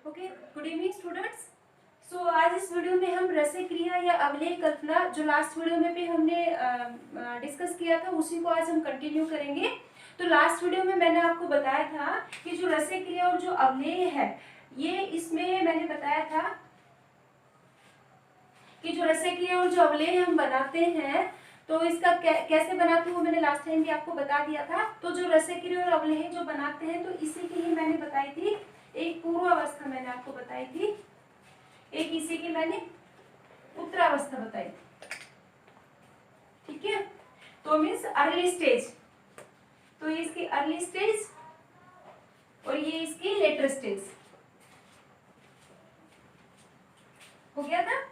Okay, good evening students. So आज इस video में हम रस क्रिया या अवलेह कल्पना जो लास्ट वीडियो में भी हमने डिस्कस किया था उसी को आज हम कंटिन्यू करेंगे। तो लास्ट वीडियो में मैंने आपको बताया था कि जो रस क्रिया और जो अवलेह है ये इसमें मैंने बताया था कि जो रस क्रिया और जो अवलेह हम बनाते हैं तो इसका कैसे बनाते हैं वो मैंने लास्ट टाइम भी आपको बता दिया था। तो जो रस क्रिया और अवलेह जो बनाते हैं तो इसी की ही मैंने बताई थी एक पूर्व अवस्था मैंने आपको बताई थी, एक इसी की मैंने उत्तरावस्था बताई थी। ठीक है, तो मीन्स अर्ली स्टेज, तो ये इसकी अर्ली स्टेज और ये इसकी लेटर स्टेज हो गया था।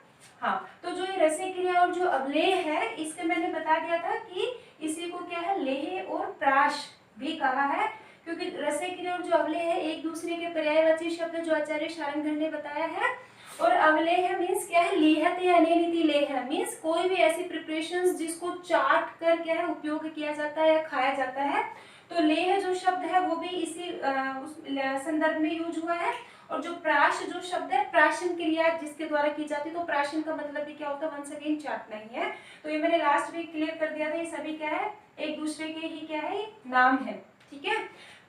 हाँ, तो जो ये रस क्रिया और जो अवलेह है इसके मैंने बता दिया था कि इसी को क्या है लेह और प्राश भी कहा है, क्योंकि रस क्रिया और जो अवलेह है एक दूसरे के पर्यायवाची शब्द जो आचार्य शारंगधर ने बताया है। और अवलेह मीन्स क्या है लीहत या अनियमित लेह मीन्स कोई भी ऐसी प्रिपरेशंस जिसको चाट कर क्या है उपयोग किया जाता है या खाया जाता है। तो लेह जो शब्द है वो भी इसी उस संदर्भ में यूज हुआ है। और जो प्राश जो शब्द है प्राशन क्रिया जिसके द्वारा की जाती है, तो प्राशन का मतलब भी क्या होता है, वंस अगेन चाटना ही है। तो ये मैंने लास्ट वीक क्लियर कर दिया था, ये सभी क्या है एक दूसरे के ही क्या है नाम है। ठीक है,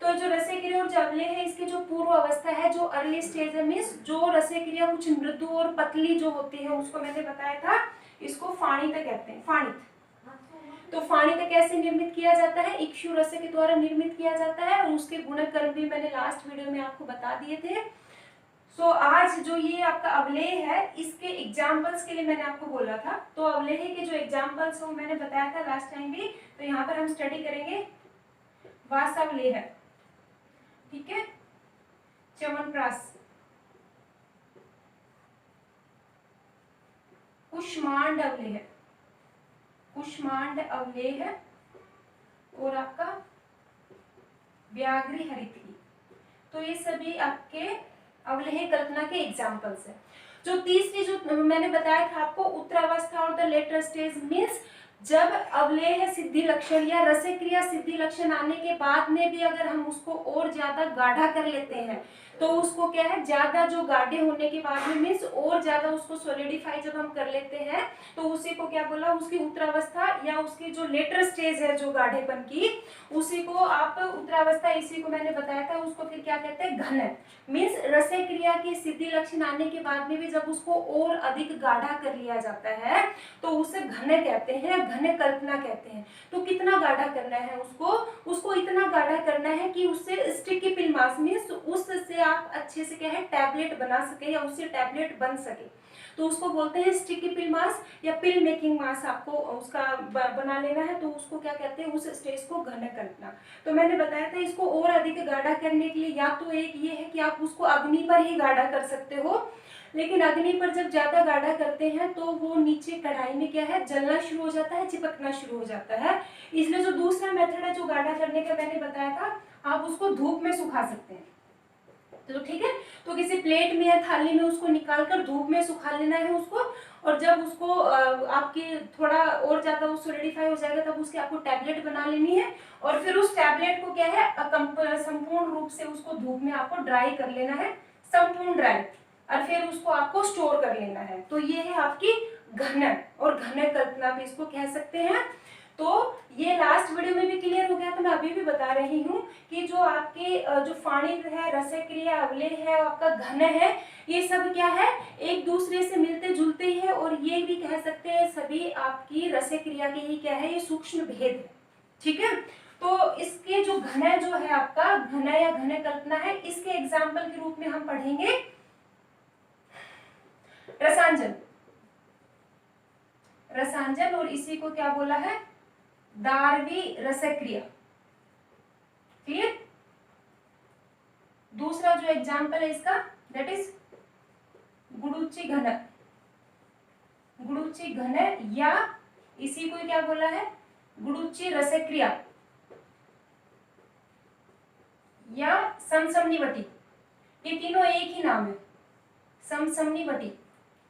तो जो रस क्रिया और जो अवलेह है इसकी जो पूर्व अवस्था है जो अर्ली स्टेज है मीन्स जो रस क्रिया कुछ मृदु और पतली जो होती है उसको मैंने बताया था इसको फाणित कहते हैं, फाणित। तो फाणित कैसे निर्मित किया जाता है, इक्षु रस के द्वारा निर्मित किया जाता है और उसके गुणकर्म भी मैंने लास्ट वीडियो में आपको बता दिए थे। सो आज जो ये आपका अवलेह है इसके एग्जाम्पल्स के लिए मैंने आपको बोला था, तो अवलेह के जो एग्जाम्पल्स वो मैंने बताया था लास्ट टाइम भी। तो यहाँ पर हम स्टडी करेंगे वासवलेह, ठीक है, च्यवनप्राश, कुष्मांड अवलेह, कुष्मांड अवलेह और आपका व्याघ्री हरितकी। तो ये सभी आपके अवलेह कल्पना के एग्जाम्पल्स है। जो तीसरी जो मैंने बताया था आपको उत्तरावस्था और द लेटर स्टेज मीन्स जब अवलेह सिद्धि लक्षण या रस क्रिया सिद्धि लक्षण आने के बाद में भी अगर हम उसको और ज्यादा गाढ़ा कर लेते हैं तो उसको क्या है ज्यादा जो गाढ़े होने के बाद में मीन्स और ज्यादा उसको सॉलिडिफाई जब हम कर लेते हैं तो उसी को क्या बोला, उसकी उत्तरावस्था या उसकी जो लेटर स्टेज है जो गाढ़ेपन की उसी को आप उत्तरावस्था, इसी को मैंने बताया था उसको फिर क्या कहते हैं घन मीन्स रस क्रिया की सिद्धि लक्षण आने के बाद में भी जब उसको और अधिक गाढ़ा कर लिया जाता है तो उसे घन कहते हैं, घन कल्पना कहते हैं। तो कितना गाढ़ा करना है उसको इतना गाढ़ा करना है कि उससे स्टिकी पिल मास मीन्स उससे आप अच्छे से क्या है टैबलेट बना सके या उससे टैबलेट बन सके, तो उसको बोलते हैं स्टिकी पिल मास या पिल मेकिंग मास। आपको उसका बना लेना है तो उसको क्या कहते हैं, उस स्टेज को घन कल्पना। तो मैंने बताया था इसको और अधिक गाढ़ा करने के लिए या तो एक ये है कि आप उसको अग्नि पर ही गाढ़ा कर सकते हो, लेकिन अग्नि पर जब ज्यादा गाढ़ा करते हैं तो वो नीचे कढ़ाई में क्या है जलना शुरू हो जाता है, चिपकना शुरू हो जाता है। इसलिए जो दूसरा मेथड है जो गाढ़ा करने का मैंने बताया था आप उसको धूप में सुखा सकते हैं। तो ठीक है, तो किसी प्लेट में या थाली में उसको निकाल कर धूप में सुखा लेना है उसको, और जब उसको आपके थोड़ा और ज्यादा वो सॉलिडिफाई हो जाएगा तब उसकी आपको टैबलेट बना लेनी है और फिर उस टैबलेट को क्या है संपूर्ण रूप से उसको धूप में आपको ड्राई कर लेना है, संपूर्ण ड्राई, और फिर उसको आपको स्टोर कर लेना है। तो ये है आपकी घन और घन कल्पना भी इसको कह सकते हैं। तो ये लास्ट वीडियो में भी क्लियर हो गया, तो मैं अभी भी बता रही हूँ कि जो आपके जो फाणित है, रस क्रिया, अवलेह है, आपका घन है, ये सब क्या है एक दूसरे से मिलते जुलते ही है और ये भी कह सकते हैं सभी आपकी रस क्रिया के ही क्या है ये सूक्ष्म भेद है। ठीक है, तो इसके जो घन जो है आपका घन या घन कल्पना है इसके एग्जाम्पल के रूप में हम पढ़ेंगे रसांजन, रसांजन और इसी को क्या बोला है दारवी रसक्रिया। क्लियर, दूसरा जो एग्जाम्पल है इसका दैट इज गुडुची घन, गुडुची घन या इसी को क्या बोला है गुडुची रसक्रिया या समसमनिवटी, ये तीनों एक ही नाम है समसमनिवटी।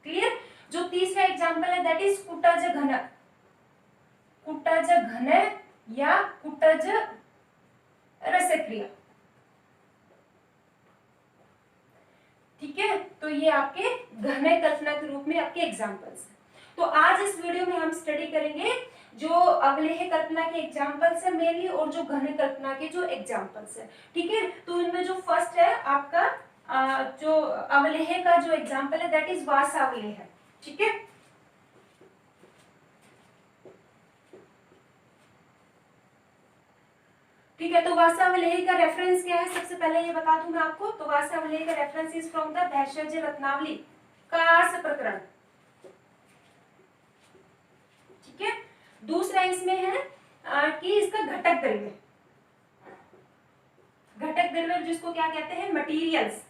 क्लियर, जो तीसरा एग्जाम्पल है दैट इज कुटज घन, कुटज घन या कुटज रसक्रिया। ठीक है, तो ये आपके घन कल्पना के रूप में आपके एग्जाम्पल्स हैं। तो आज इस वीडियो में हम स्टडी करेंगे जो अवलेह कल्पना के एग्जाम्पल्स है मेनली, और जो घन कल्पना के जो एग्जाम्पल्स है। ठीक है, तो इनमें जो फर्स्ट है आपका जो अवलेह का जो एग्जाम्पल है दैट इज वासावलेह। ठीक है, ठीक है, तो वासावलेह का रेफरेंस क्या है सबसे पहले ये बता दूं मैं आपको। तो वासावलेह का reference is from the Bhaishajya Ratnavali कार्स प्रकरण। ठीक है, दूसरा इसमें है कि इसका घटक द्रव्य, घटक द्रव्य जिसको क्या कहते हैं, मटेरियल्स,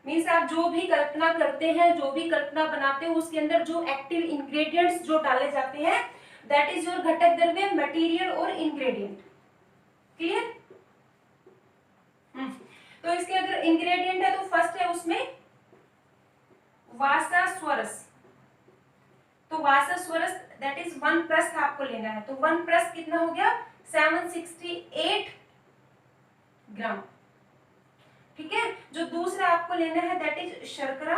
मीन्स आप जो भी कल्पना करते हैं, जो भी कल्पना बनाते हो उसके अंदर जो एक्टिव इंग्रेडिएंट्स जो डाले जाते हैं दैट इज योर घटक द्रव्य, मटेरियल और इंग्रेडिएंट। क्लियर? तो इसके अगर इंग्रेडिएंट है तो फर्स्ट है उसमें वासास्वरस। तो वासास्वरस दैट इज 1 प्रस्थ आपको लेना है। तो 1 प्रस्थ कितना हो गया, 768 ग्राम। ठीक है, जो दूसरा आपको लेना है दैट इज शर्करा।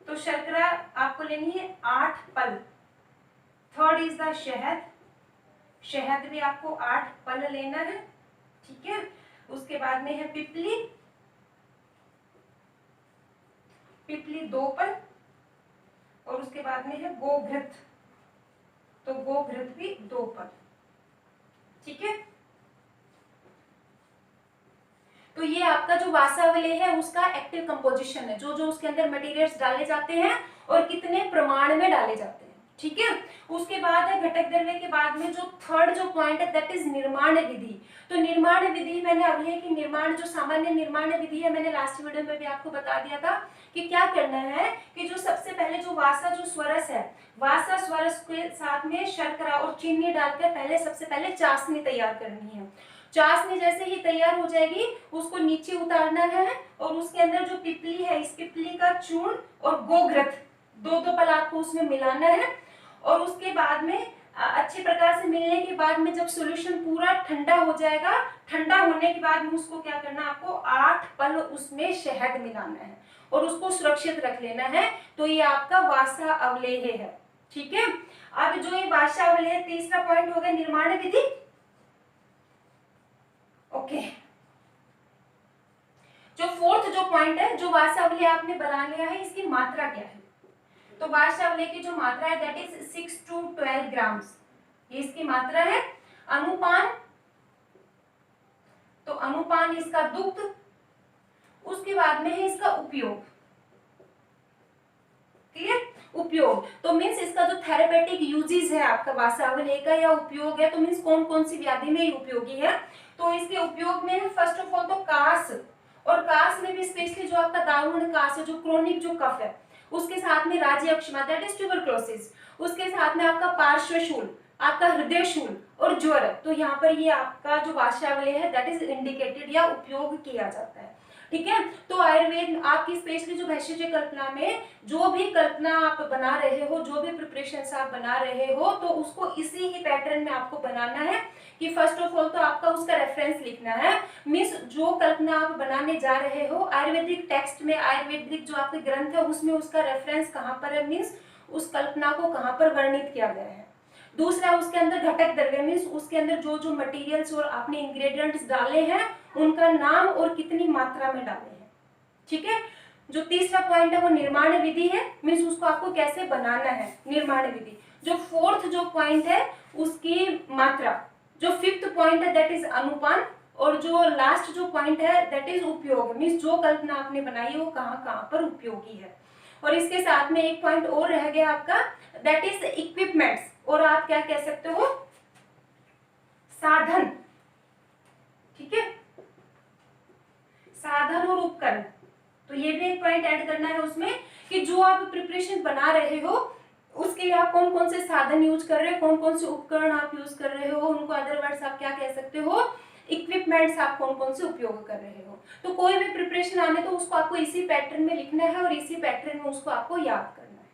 तो शर्करा आपको लेनी है 8 पल। थर्ड इज द शहद, शहद भी आपको 8 पल लेना है। ठीक है, उसके बाद में है पिपली, पिपली 2 पल, और उसके बाद में है गोघृत। तो गोघृत भी 2 पल। ठीक है, तो ये आपका जो वासावलेह है उसका एक्टिव कंपोजिशन है, जो जो उसके अंदर मटेरियल्स डाले जाते हैं और कितने प्रमाण में डाले जाते हैं। ठीक है, उसके बाद है घटक द्रव्य के बाद में जो थर्ड जो पॉइंट है दैट इज निर्माण विधि। तो निर्माण विधि मैंने अवलेह की निर्माण जो सामान्य निर्माण विधि है मैंने लास्ट वीडियो में भी आपको बता दिया था कि क्या करना है कि जो सबसे पहले जो वासा जो स्वरस है, वासा स्वरस के साथ में शर्करा और चीनी डालकर पहले सबसे पहले चाशनी तैयार करनी है। चाशनी जैसे ही तैयार हो जाएगी उसको नीचे उतारना है, और उसके अंदर जो पिपली है इस पिपली का चूर्ण और गोघृत 2-2 पल आपको उसमें मिलाना है। और उसके बाद में अच्छे प्रकार से मिलने के बाद में जब सॉल्यूशन पूरा ठंडा हो जाएगा, ठंडा होने के बाद में उसको क्या करना है, आपको 8 पल उसमें शहद मिलाना है और उसको सुरक्षित रख लेना है। तो ये आपका वासा अवलेह है। ठीक है, अब जो ये वासा अवलेह तीसरा पॉइंट हो गया निर्माण विधि। ओके, जो फोर्थ जो पॉइंट है जो वासावलेह आपने बना लिया है इसकी मात्रा क्या है। तो वासावलेह की जो मात्रा है दैट इज 6 to 12 ग्राम्स, ये इसकी मात्रा है। अनुपान, तो अनुपान इसका दुग्ध, उसके बाद में है इसका उपयोग। क्लियर? उपयोग तो मीन्स इसका जो थेरेपेटिक यूजेस है आपका वासावलेह का या उपयोग है, तो मीन्स कौन कौन सी व्याधि में उपयोगी है। तो इसके उपयोग में है फर्स्ट ऑफ ऑल तो कास, और कास में भी स्पेशली जो आपका दारुण कास है, जो क्रोनिक जो कफ है, उसके साथ में राज्य अक्षमा दैट इज ट्यूबरक्लोसिस, उसके साथ में आपका पार्श्वशूल, आपका हृदय शूल और ज्वर। तो यहाँ पर ये आपका जो वासावलेह है दैट इज इंडिकेटेड या उपयोग किया जाता है। ठीक है, तो आयुर्वेद आपकी स्पेशली जो भैषज कल्पना में जो भी कल्पना आप बना रहे हो, जो भी प्रिपरेशन आप बना रहे हो, तो उसको इसी ही पैटर्न में आपको बनाना है कि फर्स्ट ऑफ ऑल तो आपका उसका रेफरेंस लिखना है। मीन्स जो कल्पना आप बनाने जा रहे हो आयुर्वेदिक टेक्स्ट में, आयुर्वेदिक जो आपके ग्रंथ है उसमें उसका रेफरेंस कहाँ पर है, मीन्स उस कल्पना को कहाँ पर वर्णित किया गया है। दूसरा उसके अंदर घटक द्रव्य, मीन्स उसके अंदर जो जो मटेरियल्स और आपने इंग्रेडिएंट्स डाले हैं उनका नाम और कितनी मात्रा में डाले हैं। ठीक है, जो तीसरा पॉइंट है वो निर्माण विधि है, मीन्स उसको आपको कैसे बनाना है, निर्माण विधि। जो फोर्थ जो पॉइंट है उसकी मात्रा, जो फिफ्थ पॉइंट है दैट इज अनुपान, और जो लास्ट जो पॉइंट है दैट इज उपयोग, मीन्स जो कल्पना आपने बनाई है वो कहाँ कहाँ पर उपयोगी है। और इसके साथ में एक पॉइंट और रह गया आपका दैट इज इक्विपमेंट्स, और आप क्या कह सकते हो, साधन। ठीक है, साधन और उपकरण। तो ये भी एक पॉइंट ऐड करना है उसमें कि जो आप प्रिपरेशन बना रहे हो उसके लिए आप कौन कौन से साधन यूज कर रहे हो, कौन कौन से उपकरण आप यूज कर रहे हो, उनको अदर वर्ड्स आप क्या कह सकते हो, इक्विपमेंट्स आप कौन कौन से उपयोग कर रहे हो। तो कोई भी प्रिपरेशन आने तो उसको आपको इसी पैटर्न में लिखना है और इसी पैटर्न में उसको आपको याद करना है।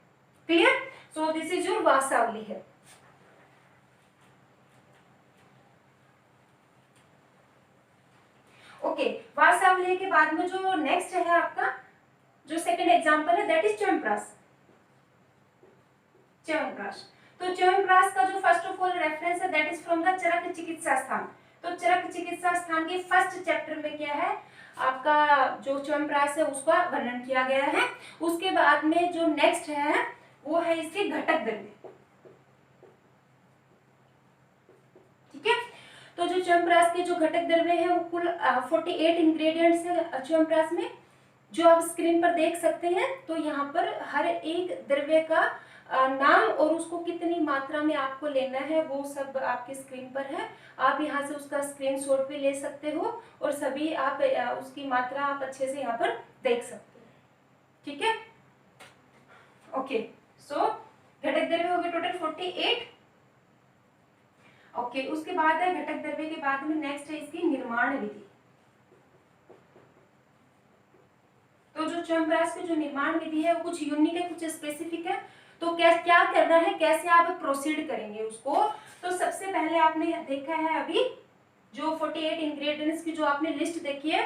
Clear? So this is your Vasavaleha. Okay, Vasavaleha अवलेह के बाद में जो नेक्स्ट है आपका जो सेकंड एग्जांपल है दैट इज च्यवनप्राश। च्यवनप्राश, तो च्यवनप्राश का जो फर्स्ट ऑफ ऑल रेफरेंस है that is from the Charak Chikitsa Sthana. तो चरक चिकित्सा स्थान के फर्स्ट चैप्टर में क्या है आपका जो च्यवनप्राश है उसका वर्णन किया गया है। उसके बाद में जो नेक्स्ट है वो है इसके घटक द्रव्य। ठीक है, तो जो च्यवनप्राश के जो घटक द्रव्य है वो कुल 48 इंग्रेडिएंट्स है च्यवनप्राश में, जो आप स्क्रीन पर देख सकते हैं। तो यहाँ पर हर एक द्रव्य का नाम और उसको कितनी मात्रा में आपको लेना है वो सब आपके स्क्रीन पर है। आप यहाँ से उसका स्क्रीनशॉट भी ले सकते हो और सभी आप उसकी मात्रा आप अच्छे से यहाँ पर देख सकते हैं। ठीक है, ओके, सो घटक द्रव्य हो गए टोटल 48। ओके, उसके बाद है घटक द्रव्य के बाद में नेक्स्ट है इसकी निर्माण विधि। तो जो च्यवनप्राश की जो निर्माण विधि है वो कुछ यूनिक है, कुछ स्पेसिफिक है। तो क्या करना है, कैसे आप प्रोसीड करेंगे उसको। तो सबसे पहले आपने देखा है अभी जो 48 इंग्रेडिएंट्स की जो आपने लिस्ट देखी है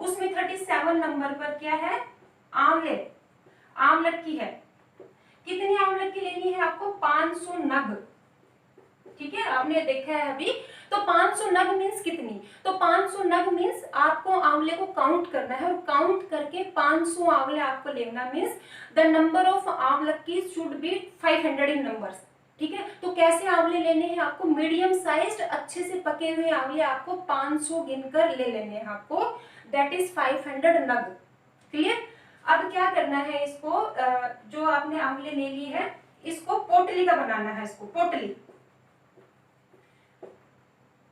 उसमें 37 नंबर पर क्या है, आंवले, आंवलक की है। कितनी आंवलक की लेनी है आपको, 500 नग। ठीक है, आपने देखा है अभी। तो 500 नग मीन्स कितनी, तो 500 नग मीन्स आपको आंवले को काउंट करना है और काउंट करके 500 आंवले आपको लेना मीन्स द नंबर ऑफ आंवलक की शुड बी 500 इन नंबर्स। ठीक है, तो कैसे आंवले लेने हैं आपको, मीडियम साइज्ड अच्छे से पके हुए आंवले आपको 500 गिनकर ले लेने हैं आपको, दैट इज 500 नग। क्लियर। अब क्या करना है, इसको जो आपने आंवले ले ली है इसको पोटली का बनाना है, इसको पोटली।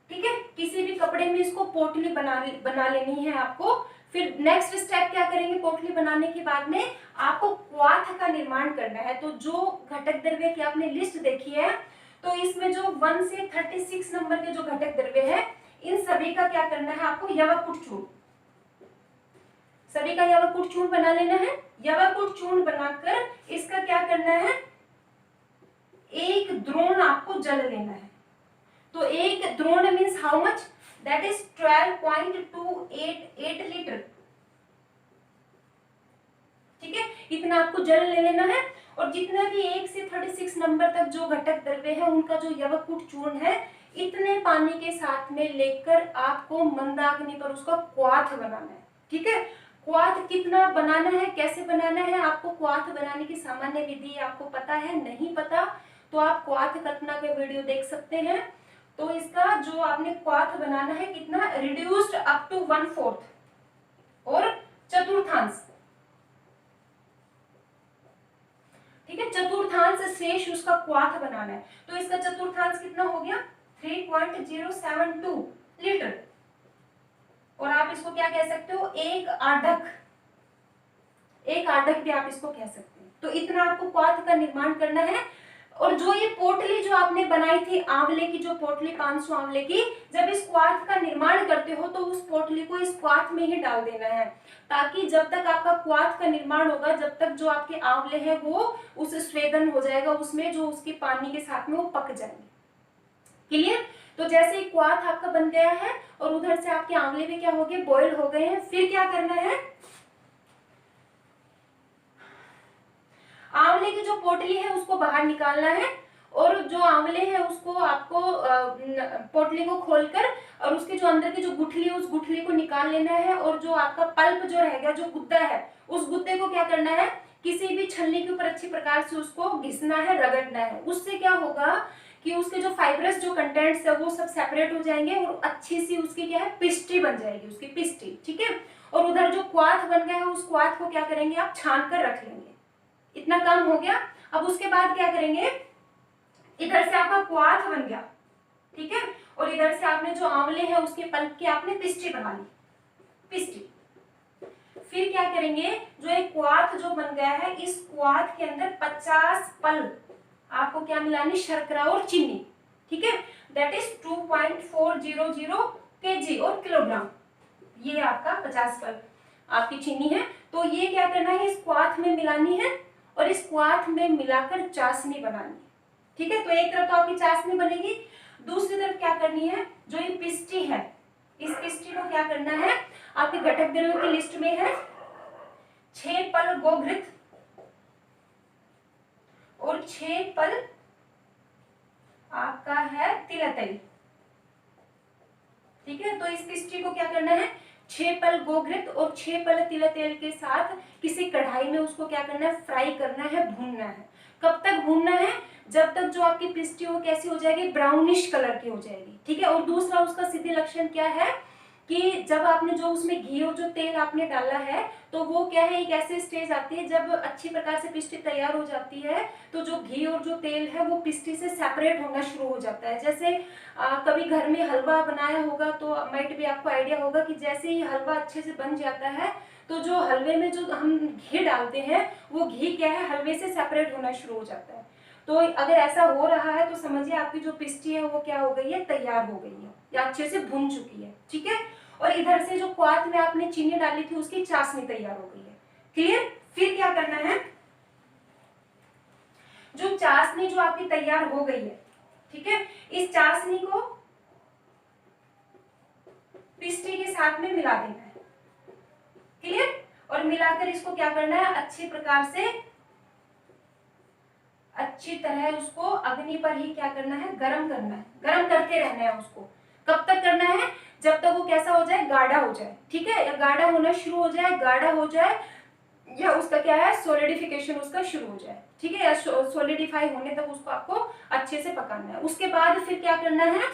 ठीक है, किसी भी कपड़े में इसको पोटली बना लेनी है आपको। फिर नेक्स्ट स्टेप क्या करेंगे, पोटली बनाने के बाद में आपको क्वाथ का निर्माण करना है। तो जो घटक द्रव्य की आपने लिस्ट देखी है तो इसमें जो 1 से 36 नंबर के जो घटक द्रव्य है इन सभी का क्या करना है आपको, यवकुट चूर्ण, सभी का यवकुट चूर्ण बना लेना है। यवकुट चूर्ण बनाकर इसका क्या करना है, एक द्रोण आपको जल लेना है। तो एक द्रोण means how much, that is 12.288 litre. ठीक है, इतना आपको जल ले लेना है और जितने भी 1 से 36 नंबर तक जो घटक द्रव्य है उनका जो यवकुट चूर्ण है इतने पानी के साथ में लेकर आपको मंदाग्नि पर उसका क्वाथ बनाना है। ठीक है, क्वाथ कितना बनाना है, कैसे बनाना है, आपको क्वाथ बनाने की सामान्य विधि आपको पता है, नहीं पता तो आप क्वाथ कल्पना के वीडियो देख सकते हैं। तो इसका जो आपने क्वाथ बनाना है कितना, रिड्यूस्ड अप टू 1/4 और चतुर्थांश। ठीक है, चतुर्थांश शेष उसका क्वाथ बनाना है। तो इसका चतुर्थांश कितना हो गया, 3.072 लीटर। और आप इसको क्या कह सकते हो, एक आढ़क, एक आढ़क भी आप इसको कह सकते हैं। तो इतना आपको क्वाथ का निर्माण करना है। और जो ये पोटली जो आपने बनाई थी आंवले की, जो पोटली 500 आंवले की, जब इस क्वाथ का निर्माण करते हो तो उस पोटली को इस क्वाथ में ही डाल देना है, ताकि जब तक आपका क्वाथ का निर्माण होगा जब तक जो आपके आंवले हैं वो उस स्वेदन हो जाएगा उसमें, जो उसके पानी के साथ में वो पक जाएंगे। क्लियर। तो जैसे ही क्वाथ आपका बन गया है और उधर से आपके आंवले भी क्या हो गए, बॉयल हो गए हैं, फिर क्या करना है, आंवले की जो पोटली है उसको बाहर निकालना है और जो आंवले है उसको आपको पोटली को खोलकर और उसके जो अंदर की जो गुठली है उस गुठली को निकाल लेना है। और जो आपका पल्प जो रहेगा, जो गुद्दा है, उस गुद्दे को क्या करना है, किसी भी छलनी के ऊपर अच्छी प्रकार से उसको घिसना है, रगड़ना है। उससे क्या होगा कि उसके जो फाइब्रस जो कंटेंट्स है वो सब सेपरेट हो जाएंगे और अच्छी सी उसकी क्या है, पिस्टी बन जाएगी, उसकी पिस्टी। ठीक है, और उधर जो क्वाथ बन गया है उस क्वाथ को क्या करेंगे, आप छान कर रख लेंगे। इतना काम हो गया। अब उसके बाद क्या करेंगे, इधर से आपका क्वाथ बन गया, ठीक है, और इधर से आपने जो आंवले हैं उसके पल्प की आपने पिस्टी बना ली, पिस्टी। फिर क्या करेंगे, जो एक क्वाथ जो बन गया है इस क्वाथ के अंदर 50 पल्प आपको क्या मिलानी, शर्करा और चीनी। ठीक है, दैट इज 2.400 kg और किलोग्राम। ये आपका 50 पल्प आपकी चीनी है। तो ये क्या करना है, इस क्वाथ में मिलानी है और इस क्वाथ में मिलाकर चाशनी बनानी है। ठीक है, तो एक तरफ तो आपकी चाशनी बनेगी, दूसरी तरफ क्या करनी है, जो ये पिस्टी है इस पिस्टी को क्या करना है, आपके घटक द्रव्यों की लिस्ट में है 6 पल गोघृत और 6 पल आपका है तिलतैल। ठीक है, तो इस पिस्टी को क्या करना है, 6 पल गोघृत और 6 पल तिलतैल के साथ किसी कढ़ाई में उसको क्या करना है, फ्राई करना है, भूनना है। कब तक भूनना है, जब तक जो आपकी पिस्टी वो कैसी हो जाएगी, ब्राउनिश कलर की हो जाएगी। ठीक है, और दूसरा उसका सिद्धि लक्षण क्या है कि जब आपने जो उसमें घी और जो तेल आपने डाला है तो वो क्या है, एक ऐसी स्टेज आती है जब अच्छी प्रकार से पिस्टी तैयार हो जाती है तो जो घी और जो तेल है वो पिस्टी से सेपरेट होना शुरू हो जाता है। जैसे कभी घर में हलवा बनाया होगा तो माइट भी आपको आइडिया होगा कि जैसे ही हलवा अच्छे से बन जाता है तो जो हलवे में जो हम घी डालते हैं वो घी क्या है, हलवे से सेपरेट होना शुरू हो जाता है। तो अगर ऐसा हो रहा है तो समझिए आपकी जो पिस्टी है वो क्या हो गई है, तैयार हो गई है या अच्छे से भुन चुकी है। ठीक है, और इधर से जो क्वाथ में आपने चीनी डाली थी उसकी चाशनी तैयार हो गई है। क्लियर। फिर क्या करना है, जो चाशनी जो आपकी तैयार हो गई है, ठीक है, इस चाशनी को पिस्टी के साथ में मिला देना है। क्लियर। और मिलाकर इसको क्या करना है, अच्छी प्रकार से अच्छी तरह उसको अग्नि पर ही क्या करना है, गरम करना है, गरम करते रहना है उसको। कब तक करना है, जब तक वो कैसा हो जाए, गाढ़ा हो जाए। ठीक है, या गाढ़ा होना शुरू हो जाए, गाढ़ा हो जाए, या उसका क्या है, सोलिडिफिकेशन उसका शुरू हो जाए। ठीक है, या सोलिडिफाई होने तक उसको आपको अच्छे से पकाना है। उसके बाद फिर क्या करना है,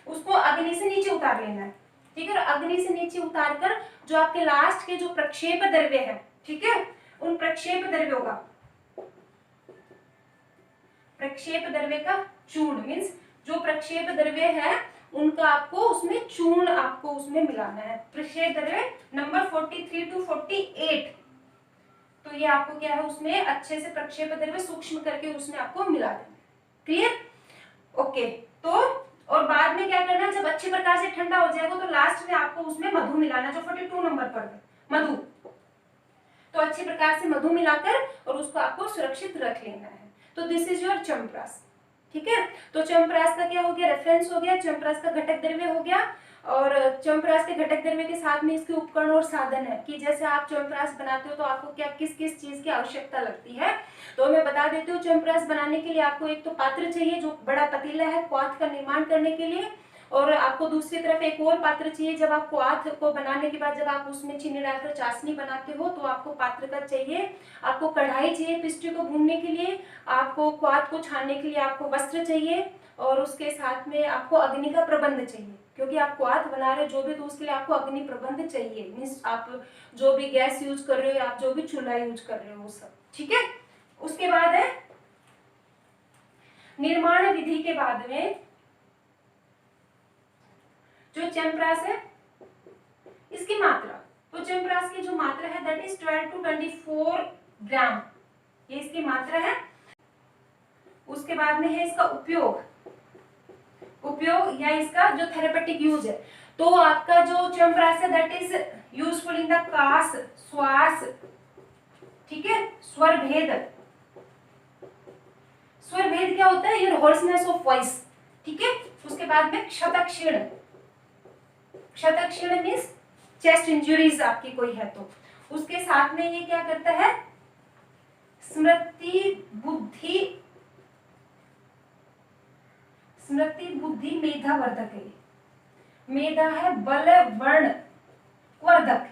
उसको अग्नि से नीचे उतार लेना है। ठीक है, और अग्नि से नीचे उतार कर जो आपके लास्ट के जो प्रक्षेप द्रव्य है, ठीक है, उन प्रक्षेप द्रव्यों का, प्रक्षेप द्रव्य का चूर्ण मीन्स जो प्रक्षेप द्रव्य है उनका आपको उसमें चूर्ण आपको उसमें मिलाना है। प्रक्षेप द्रव्य नंबर 43 to 48, तो ये आपको क्या है, उसमें अच्छे से प्रक्षेप द्रव्य सूक्ष्म करके उसमें आपको मिला देना। क्लियर। ओके, तो और बाद में क्या करना है, जब अच्छी प्रकार से ठंडा हो जाएगा तो लास्ट में आपको उसमें मधु मिलाना, जो 42 नंबर पर है मधु। तो अच्छी प्रकार से मधु मिलाकर और उसको आपको सुरक्षित रख लेना है। तो दिस इज योर च्यवनप्राश। ठीक है, तो च्यवनप्राश का क्या हो गया, रेफरेंस हो गया, च्यवनप्राश का घटक द्रव्य हो गया, और च्यवनप्राश के घटक द्रव्य के साथ में इसके उपकरण और साधन है कि जैसे आप च्यवनप्राश बनाते हो तो आपको क्या किस किस चीज की आवश्यकता लगती है। तो मैं बता देती हूँ, च्यवनप्राश बनाने के लिए आपको एक तो पात्र चाहिए जो बड़ा पतीला है क्वाथ का निर्माण करने के लिए, और आपको दूसरी तरफ एक और पात्र चाहिए। जब आप क्वाथ को बनाने के बाद जब आप उसमें चीनी डालकर चाशनी बनाते हो तो आपको पात्र का चाहिए, आपको कढ़ाई चाहिए पिस्टी को भूनने के लिए, आपको क्वाथ को छानने के लिए आपको वस्त्र चाहिए, और उसके साथ में आपको अग्नि का प्रबंध चाहिए, क्योंकि आप क्वाथ बना रहे हो जो भी, तो उसके लिए आपको अग्नि प्रबंध चाहिए। मीन्स आप जो भी गैस यूज कर रहे हो या आप जो भी चूल्हा यूज कर रहे हो वो सब। ठीक है, उसके बाद है निर्माण विधि के बाद में जो च्यवनप्राश है इसकी मात्रा, तो च्यवनप्राश की जो मात्रा है दैट इज 12 to 24 ग्राम, ये इसकी मात्रा है। उसके बाद में है इसका उपयोग, उपयोग या इसका जो थेरेपेटिक यूज है, तो आपका जो च्यवनप्राश है that is useful in the kasa, shwasa, ठीक है, स्वर भेद। स्वर भेद क्या होता है, योर होर्सनेस ऑफ वॉइस। ठीक है, उसके बाद में क्षतक्षीण, क्षतक्षीण मीन्स चेस्ट इंजुरीज आपकी कोई है तो उसके साथ में ये क्या करता है, स्मृति बुद्धि, स्मृति बुद्धि मेधा वर्धक है। मेधा है बल वर्ण वर्धक।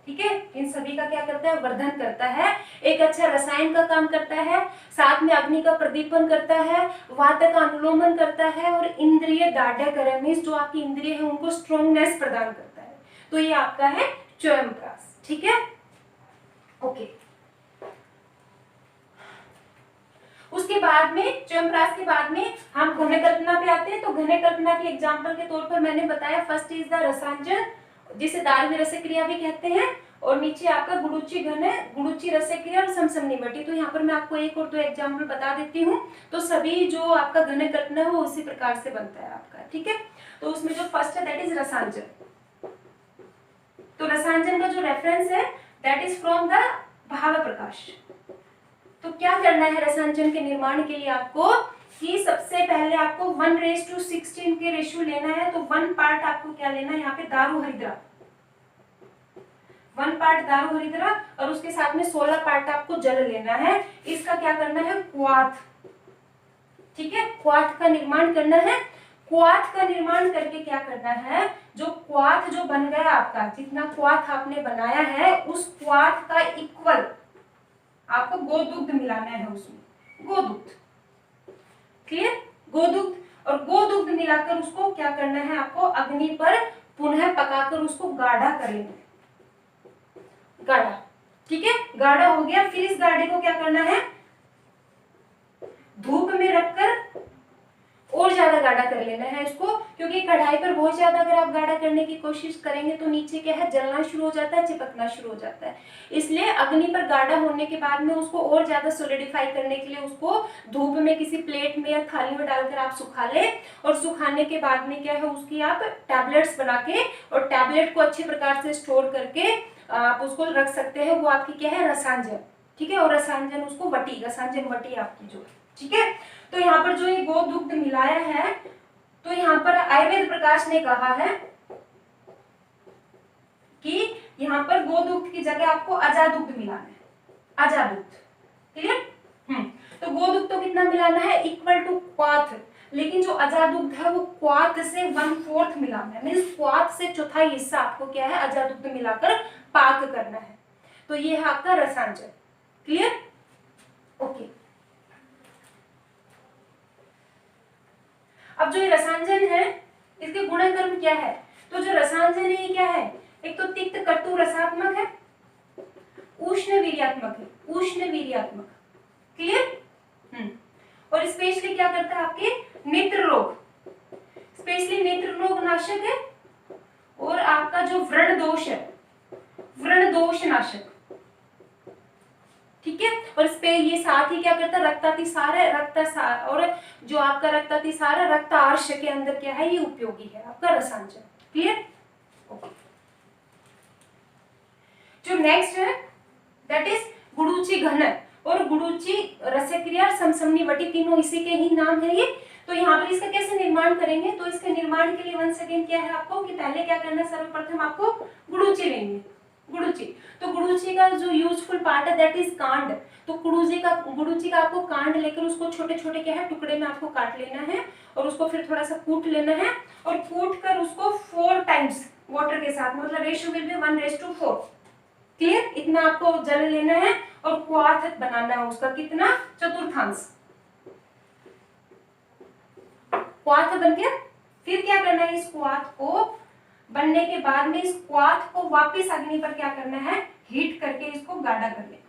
ठीक है, इन सभी का क्या करता है, वर्धन करता है, एक अच्छा रसायन का काम करता है, साथ में अग्नि का प्रदीपन करता है, वात का अनुलोमन करता है, और इंद्रिय दाढ़ मीन्स जो आपकी इंद्रिय है उनको स्ट्रॉन्गनेस प्रदान करता है। तो ये आपका है च्यवनप्राश। ठीक है, ओके। उसके बाद में च्यवनप्राश के बाद में हम घन कल्पना पे आते हैं। तो घन कल्पना के एग्जाम्पल के तौर पर मैंने बताया फर्स्ट इज द रसांजन, जिसे दार्वी रस क्रिया भी कहते हैं, और नीचे आपका गुड़ुची घन है, गुड़ुची रस क्रिया और समसमनिवटी। तो यहाँ पर मैं आपको एक और दो एग्जाम्पल बता देती हूँ। तो सभी जो आपका घन कल्पना है वो उसी प्रकार से बनता है आपका। ठीक है, तो उसमें जो फर्स्ट है दैट इज रसांजन। तो रसांजन का जो रेफरेंस है दैट इज फ्रॉम द भाव प्रकाश। तो क्या करना है रसांजन के निर्माण के लिए आपको, कि सबसे पहले आपको 1:16 के रेशियो लेना है। तो 1 पार्ट आपको क्या लेना है, यहाँ पे दारू हरिद्रा, पार्ट दारू हरिद्रा और उसके साथ में 16 पार्ट आपको जल लेना है। इसका क्या करना है, क्वाथ, ठीक है, क्वाथ का निर्माण करना है। क्वाथ का निर्माण करके क्या करना है, जो क्वाथ जो बन गया आपका, जितना क्वाथ आपने बनाया है उस क्वाथ का इक्वल आपको गोदुग्ध मिलाना है उसमें, गोदुग्ध, क्लियर, गोदुग्ध। और गोदुग्ध मिलाकर उसको क्या करना है, आपको अग्नि पर पुनः पकाकर उसको गाढ़ा कर लेना है, गाढ़ा, ठीक है, गाढ़ा हो गया। फिर इस गाढ़े को क्या करना है, धूप में रखकर और ज्यादा गाढ़ा कर लेना है इसको, क्योंकि कढ़ाई पर बहुत ज्यादा अगर आप गाढ़ा करने की कोशिश करेंगे तो नीचे क्या है, जलना शुरू हो जाता है, चिपकना शुरू हो जाता है। इसलिए अग्नि पर गाढ़ा होने के बाद में उसको और ज्यादा सोलिडिफाई करने के लिए उसको धूप में किसी प्लेट में या थाली में डालकर आप सुखा ले, और सुखाने के बाद में क्या है, उसकी आप टैबलेट्स बना के और टैबलेट को अच्छे प्रकार से स्टोर करके आप उसको रख सकते हैं। वो आपकी क्या है, रसांजन, ठीक है, और रसांजन उसको वटी, रसांजन वटी आपकी जो, ठीक है। तो यहाँ पर जो ये गोदुग्ध मिलाया है, तो यहाँ पर आयुर्वेद प्रकाश ने कहा है कि यहाँ पर गोदुग्ध की जगह आपको अजादुग्ध मिलाना है, अजादुग्ध, क्लियर। तो गोदुग्ध तो कितना मिलाना है, इक्वल टू क्वाथ, लेकिन जो अजादुग्ध है वो क्वाथ से 1/4 मिलाना है, मीन्स क्वाथ से चौथाई हिस्सा आपको क्या है, अजादुग्ध मिलाकर पाक करना है। तो ये है आपका रसांजन, क्लियर, ओके। अब जो ये रसांजन है इसके गुणधर्म क्या है, तो जो रसांजन है ये क्या है, एक तो तिक्त कटु रसात्मक है, उष्ण वीर्यात्मक है, उष्ण वीर्यात्मक, क्लियर। और स्पेशली क्या करता है, आपके नेत्र रोग, स्पेशली नेत्र रोग नाशक है, और आपका जो व्रण दोष है, व्रण दोष नाशक, ठीक है। और इस पे ये साथ ही क्या करता है, रक्तातिसार है, रक्तसार, और जो आपका रक्तातिसार है रक्त आर्श के अंदर क्या है, ये उपयोगी है आपका रसांजन, क्लियर, ओके। जो नेक्स्ट है दैट इज गुडुचि घन और गुडुचि रसक्रिया और समसमनिवटी, तीनों इसी के ही नाम है ये। तो यहाँ पर इसका कैसे निर्माण करेंगे, तो इसके निर्माण के लिए वंस अगेन क्या है आपको, कि पहले क्या करना है, सर्वप्रथम आपको गुडुचि लेंगे, गुडुचि। तो गुडुचि का जो यूजफुल पार्ट है दैट इज कांड, तो गुडुचि का आपको कांड लेकर उसको छोटे छोटे क्या है, टुकड़े में आपको काट लेना है, और उसको फिर थोड़ा सा कूट लेना है, और कूट कर उसको 4 टाइम्स वाटर के साथ, मतलब रेशियो विल बी 1:4, क्लियर, इतना आपको जल लेना है, और क्वाथ बनाना है उसका कितना, चतुर्थांश, क्वाथ बन गया। फिर क्या करना है, इस क्वाथ को बनने के बाद में इस क्वाथ को वापस अग्नि पर क्या करना है, हीट करके इसको गाढ़ा कर लेना,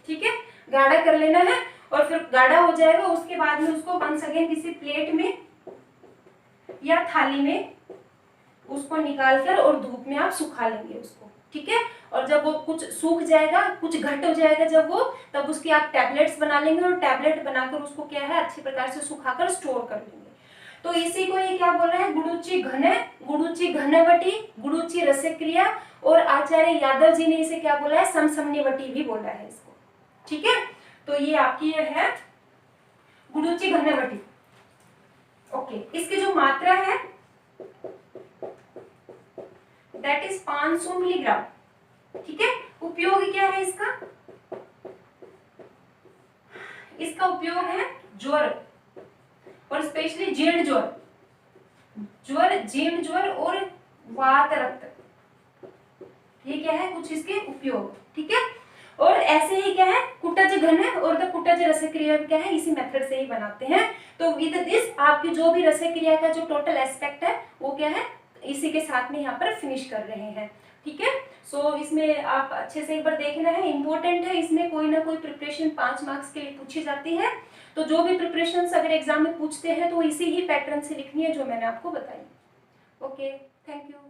ठीक है, गाढ़ा कर लेना है। और फिर गाढ़ा हो जाएगा, उसके बाद में उसको वंस अगेन किसी प्लेट में या थाली में उसको निकालकर और धूप में आप सुखा लेंगे उसको, ठीक है। और जब वो कुछ सूख जाएगा, कुछ घट हो जाएगा जब वो, तब उसकी आप टैबलेट्स बना लेंगे, और टैबलेट बनाकर उसको क्या है, अच्छी प्रकार से सुखाकर स्टोर कर लेंगे। तो इसी को ये क्या बोल रहा है, गुडुचि घन, गुडुचि घनवटी, गुडुचि रसक्रिया, और आचार्य यादव जी ने इसे क्या बोला है, समसमनिवटी भी बोला है इसको, ठीक है। तो ये आपकी ये है गुडुचि घनवटी, ओके। इसकी जो मात्रा है दैट इज 500 मिलीग्राम, ठीक है। उपयोग क्या है इसका, इसका उपयोग है ज्वर, और स्पेशली जीर्ण ज्वर, जीर्ण ज्वर और वात रक्त, ये क्या है कुछ इसके उपयोग, ठीक है। और ऐसे ही क्या है, कुटज घन है, और द कुटज रसक्रिया क्या है, इसी मेथड से ही बनाते हैं। तो विद दिस आपकी जो भी रसक्रिया का जो टोटल एस्पेक्ट है वो क्या है, इसी के साथ में यहाँ पर फिनिश कर रहे हैं, ठीक है। सो इसमें आप अच्छे से एक बार देखना है, इंपॉर्टेंट है, इसमें कोई ना कोई प्रिपरेशन 5 मार्क्स के लिए पूछी जाती है। तो जो भी प्रिपरेशन अगर एग्जाम में पूछते हैं तो इसी ही पैटर्न से लिखनी है जो मैंने आपको बताई। Okay, thank you.